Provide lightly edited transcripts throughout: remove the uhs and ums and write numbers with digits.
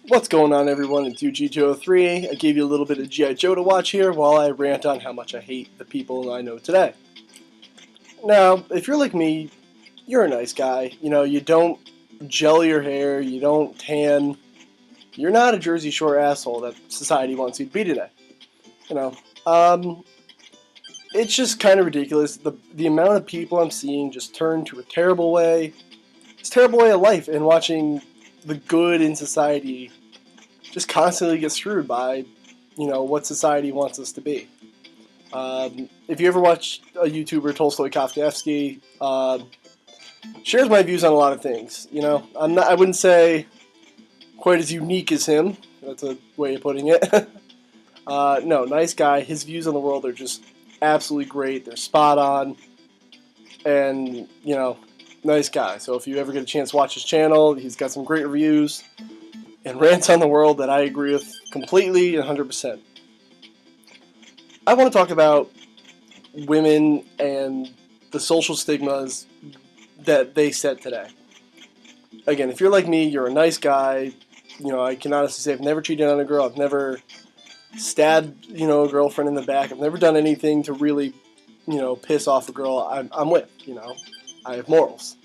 What's going on, everyone? It's UG203. I gave you a little bit of G.I. Joe to watch here while I rant on how much I hate the people I know today. Now, if you're like me, you're a nice guy. You know, you don't gel your hair, you don't tan. You're not a Jersey Shore asshole that society wants you to be today. You know, it's just kind of ridiculous. The amount of people I'm seeing just turn to a terrible way. It's a terrible way of life, and watching the good in society just constantly get screwed by, what society wants us to be. If you ever watch a YouTuber, Tolstoy Kafkaevsky, shares my views on a lot of things. I wouldn't say quite as unique as him. That's a way of putting it. No, nice guy. His views on the world are just absolutely great. They're spot on. And, nice guy. So if you ever get a chance to watch his channel, he's got some great reviews and rants on the world that I agree with completely and 100%. I want to talk about women and the social stigmas that they set today. Again, if you're like me, you're a nice guy. I can honestly say I've never cheated on a girl. I've never stabbed, a girlfriend in the back. I've never done anything to really, piss off a girl I'm with. I have morals.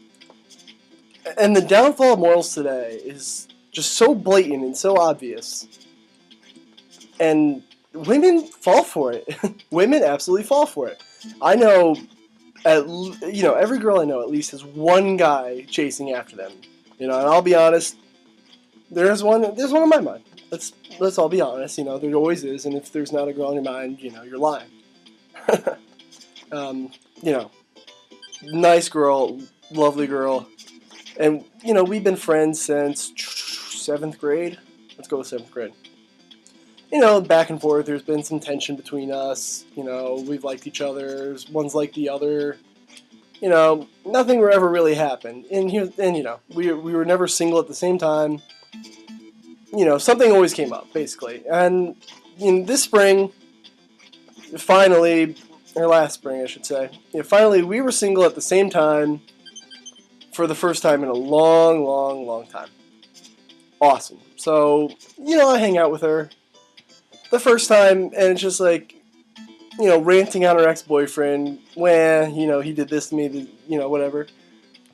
And the downfall of morals today is just so blatant and so obvious. And women fall for it. Women absolutely fall for it. I know, every girl I know at least has one guy chasing after them. And I'll be honest, there's one in my mind. Let's all be honest. There always is. And if there's not a girl in your mind, you're lying. Nice girl, lovely girl. And, we've been friends since 7th grade. Let's go with 7th grade. Back and forth, there's been some tension between us. We've liked each other. One's like the other. Nothing ever really happened. And we were never single at the same time. Something always came up, basically. And this spring, finally, or last spring, I should say, finally we were single at the same time for the first time in a long, long, long time. Awesome. So, I hang out with her the first time, and it's just like, ranting on her ex-boyfriend. He did this to me, whatever.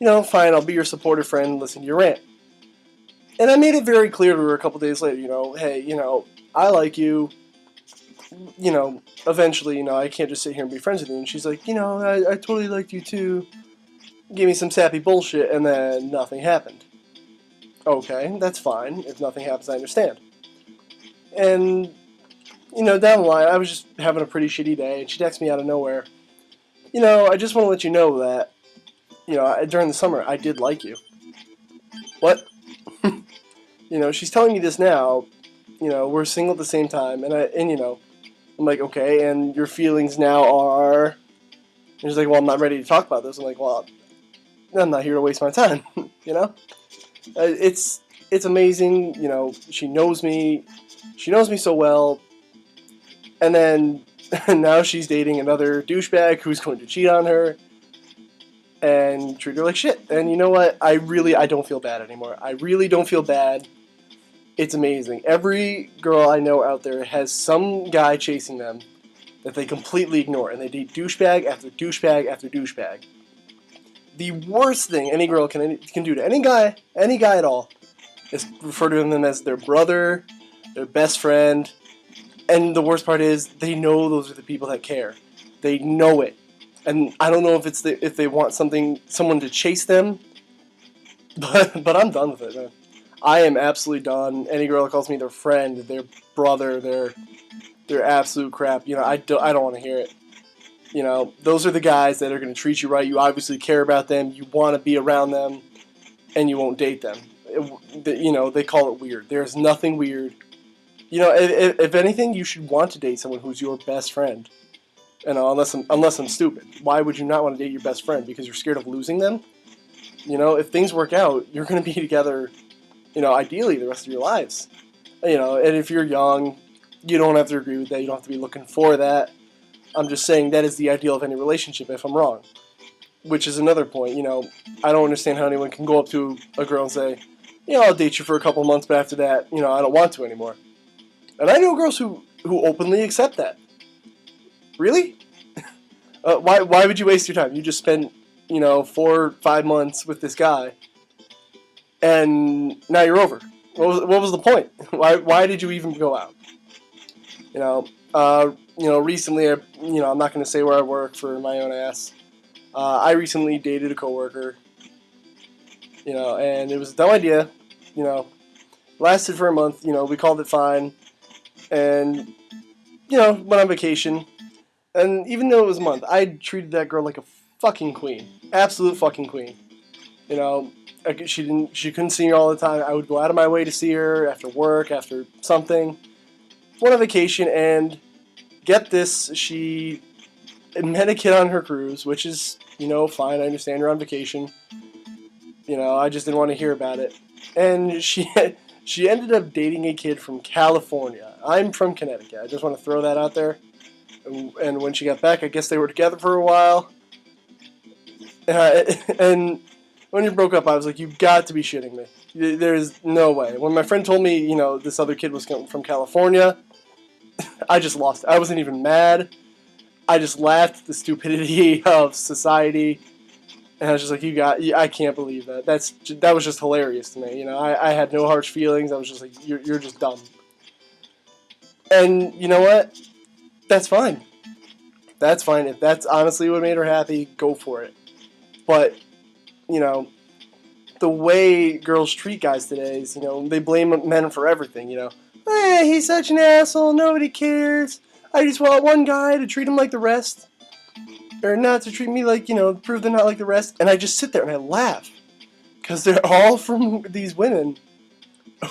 Fine, I'll be your supportive friend and listen to your rant. And I made it very clear to her a couple days later, hey, I like you. Eventually, I can't just sit here and be friends with you. And she's like, I totally liked you too. Gave me some sappy bullshit, and then nothing happened. Okay, that's fine. If nothing happens, I understand. And, down the line, I was just having a pretty shitty day, and she texted me out of nowhere. I just want to let you know that, during the summer, I did like you. What? She's telling me this now. We're single at the same time, and I'm like, okay, and your feelings now are... And she's like, well, I'm not ready to talk about this. I'm like, well, I'm not here to waste my time, It's amazing, she knows me so well, and then now she's dating another douchebag who's going to cheat on her and treat her like shit. And you know what? I don't feel bad anymore. I really don't feel bad. It's amazing. Every girl I know out there has some guy chasing them that they completely ignore, and they date douchebag after douchebag after douchebag. The worst thing any girl can do to any guy at all is refer to them as their brother, their best friend, and the worst part is they know those are the people that care. They know it, and I don't know if they want someone to chase them, but I'm done with it, man. I am absolutely done. Any girl that calls me their friend, their brother, their absolute crap, I don't want to hear it. Those are the guys that are going to treat you right. You obviously care about them. You want to be around them, and you won't date them. They call it weird. There's nothing weird. If anything, you should want to date someone who's your best friend. Unless I'm stupid. Why would you not want to date your best friend? Because you're scared of losing them? If things work out, you're going to be together, ideally the rest of your lives. And if you're young, you don't have to agree with that. You don't have to be looking for that. I'm just saying that is the ideal of any relationship if I'm wrong. Which is another point, I don't understand how anyone can go up to a girl and say, I'll date you for a couple months, but after that, I don't want to anymore. And I know girls who openly accept that. Really? Why would you waste your time? You just spent 4 or 5 months with this guy, and now you're over. What was the point? Why did you even go out? Recently, I'm not going to say where I work for my own ass. I recently dated a coworker, and it was a dumb idea. Lasted for a month. We called it fine, and went on vacation. And even though it was a month, I treated that girl like a fucking queen, absolute fucking queen. She couldn't see me all the time. I would go out of my way to see her after work, after something. Went on vacation, and get this, she met a kid on her cruise, which is, fine. I understand you're on vacation. I just didn't want to hear about it. And she ended up dating a kid from California. I'm from Connecticut. I just want to throw that out there. And when she got back, I guess they were together for a while. And when you broke up, I was like, you've got to be shitting me. There's no way. When my friend told me, this other kid was from California, I just lost it. I wasn't even mad. I just laughed at the stupidity of society. And I was just like, I can't believe that. That was just hilarious to me. I had no harsh feelings. I was just like, you're just dumb. And you know what? That's fine. That's fine. If that's honestly what made her happy, go for it. But, the way girls treat guys today is, they blame men for everything, he's such an asshole, nobody cares. I just want one guy to treat him like the rest. Or not to treat me like, prove they're not like the rest. And I just sit there and I laugh. Because they're all from these women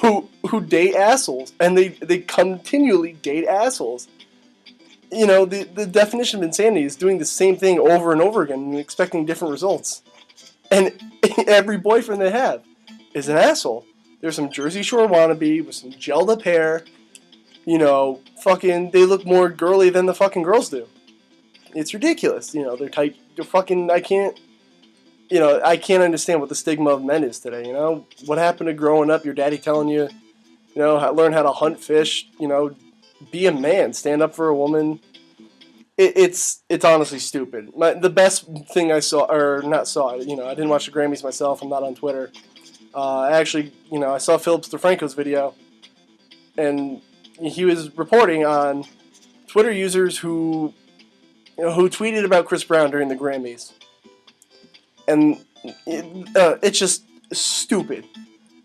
who date assholes. And they continually date assholes. The definition of insanity is doing the same thing over and over again and expecting different results. And every boyfriend they have is an asshole. There's some Jersey Shore wannabe with some gelled up hair. They look more girly than the fucking girls do. It's ridiculous. They're tight. They're fucking, I can't understand what the stigma of men is today. What happened to growing up, your daddy telling you, learn how to hunt fish, be a man, stand up for a woman. It's honestly stupid. The best thing I saw, or not saw, I didn't watch the Grammys myself. I'm not on Twitter. I saw Philip DeFranco's video, and he was reporting on Twitter users who tweeted about Chris Brown during the Grammys, and it's just stupid.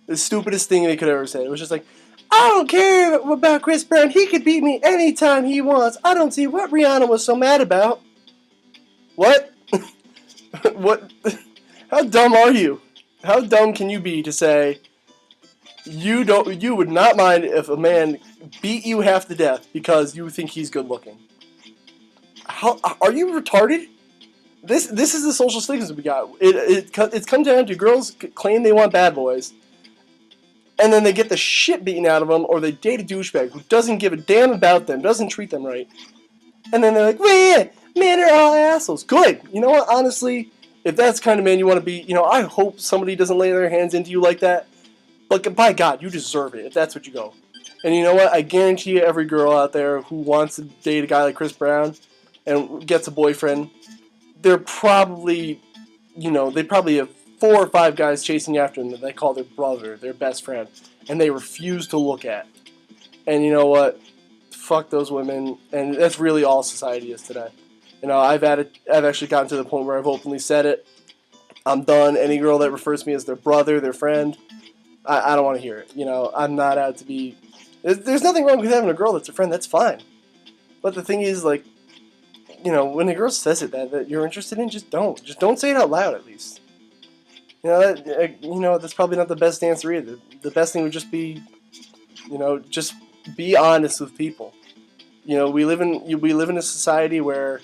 The stupidest thing they could ever say. It was just like, I don't care about Chris Brown. He could beat me anytime he wants. I don't see what Rihanna was so mad about. What? What? How dumb are you? How dumb can you be to say you would not mind if a man beat you half to death because you think he's good looking? How are you retarded? This is the social stigmas we got. It's come down to girls claim they want bad boys. And then they get the shit beaten out of them, or they date a douchebag who doesn't give a damn about them, doesn't treat them right. And then they're like, man, they're all assholes. Good. You know what? Honestly, if that's the kind of man you want to be, I hope somebody doesn't lay their hands into you like that. But by God, you deserve it if that's what you go. And you know what? I guarantee you every girl out there who wants to date a guy like Chris Brown and gets a boyfriend, they're probably, they probably have 4 or 5 guys chasing after them that they call their brother, their best friend, and they refuse to look at. And you know what? Fuck those women, and that's really all society is today. I've actually gotten to the point where I've openly said it. I'm done. Any girl that refers to me as their brother, their friend, I don't want to hear it. I'm not out to be. There's nothing wrong with having a girl that's a friend. That's fine. But the thing is, like, when a girl says it that you're interested in, just don't say it out loud at least. That's probably not the best answer either. The best thing would just be, just be honest with people. We live in a society where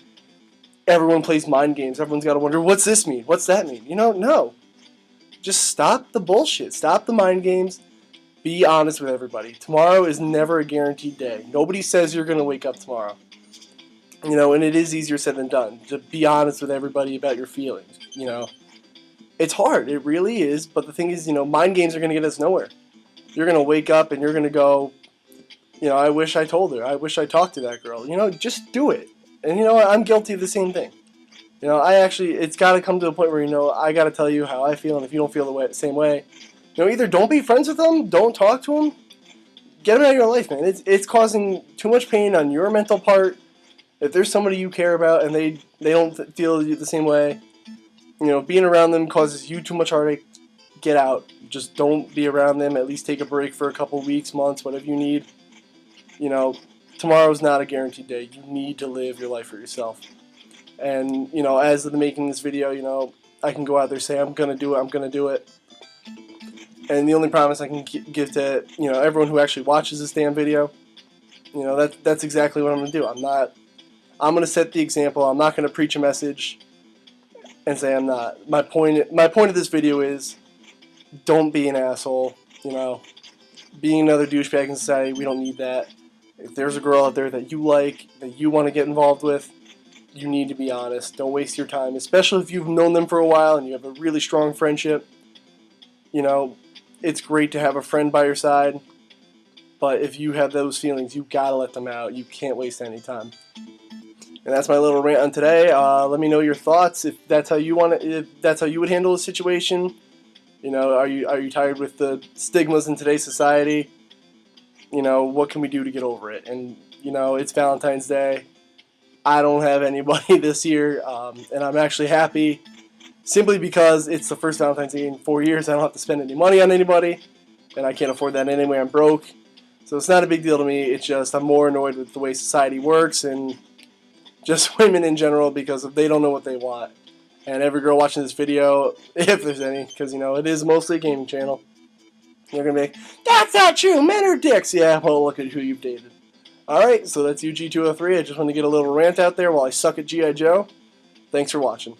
everyone plays mind games. Everyone's got to wonder, what's this mean? What's that mean? No. Just stop the bullshit. Stop the mind games. Be honest with everybody. Tomorrow is never a guaranteed day. Nobody says you're going to wake up tomorrow. And it is easier said than done. To be honest with everybody about your feelings. It's hard. It really is. But the thing is, mind games are going to get us nowhere. You're going to wake up and you're going to go, I wish I told her. I wish I talked to that girl. Just do it. And you know what? I'm guilty of the same thing. It's got to come to a point where, I got to tell you how I feel. And if you don't feel the same way, either don't be friends with them, don't talk to them, get them out of your life, man. It's causing too much pain on your mental part. If there's somebody you care about and they don't feel the same way, being around them causes you too much heartache. Get out. Just don't be around them. At least take a break for a couple weeks, months, whatever you need. Tomorrow's not a guaranteed day. You need to live your life for yourself. And, as of the making of this video, I can go out there and say, I'm going to do it, I'm going to do it. And the only promise I can give to, everyone who actually watches this damn video, that's exactly what I'm going to do. I'm going to set the example. I'm not going to preach a message and say I'm not. My point of this video is, don't be an asshole, Being another douchebag in society, we don't need that. If there's a girl out there that you like, that you want to get involved with, you need to be honest. Don't waste your time, especially if you've known them for a while and you have a really strong friendship. It's great to have a friend by your side, but if you have those feelings, you gotta let them out. You can't waste any time. And that's my little rant on today. Let me know your thoughts. If that's how you would handle a situation. Are you tired with the stigmas in today's society? What can we do to get over it? And it's Valentine's Day. I don't have anybody this year, and I'm actually happy simply because it's the first Valentine's Day in 4 years. I don't have to spend any money on anybody, and I can't afford that anyway. I'm broke. So it's not a big deal to me. It's just I'm more annoyed with the way society works and just women in general because they don't know what they want. And every girl watching this video, if there's any, because, it is mostly a gaming channel, you're going to be like, that's not true, men are dicks. Yeah, well, look at who you've dated. Alright, so that's UG203. I just want to get a little rant out there while I suck at G.I. Joe. Thanks for watching.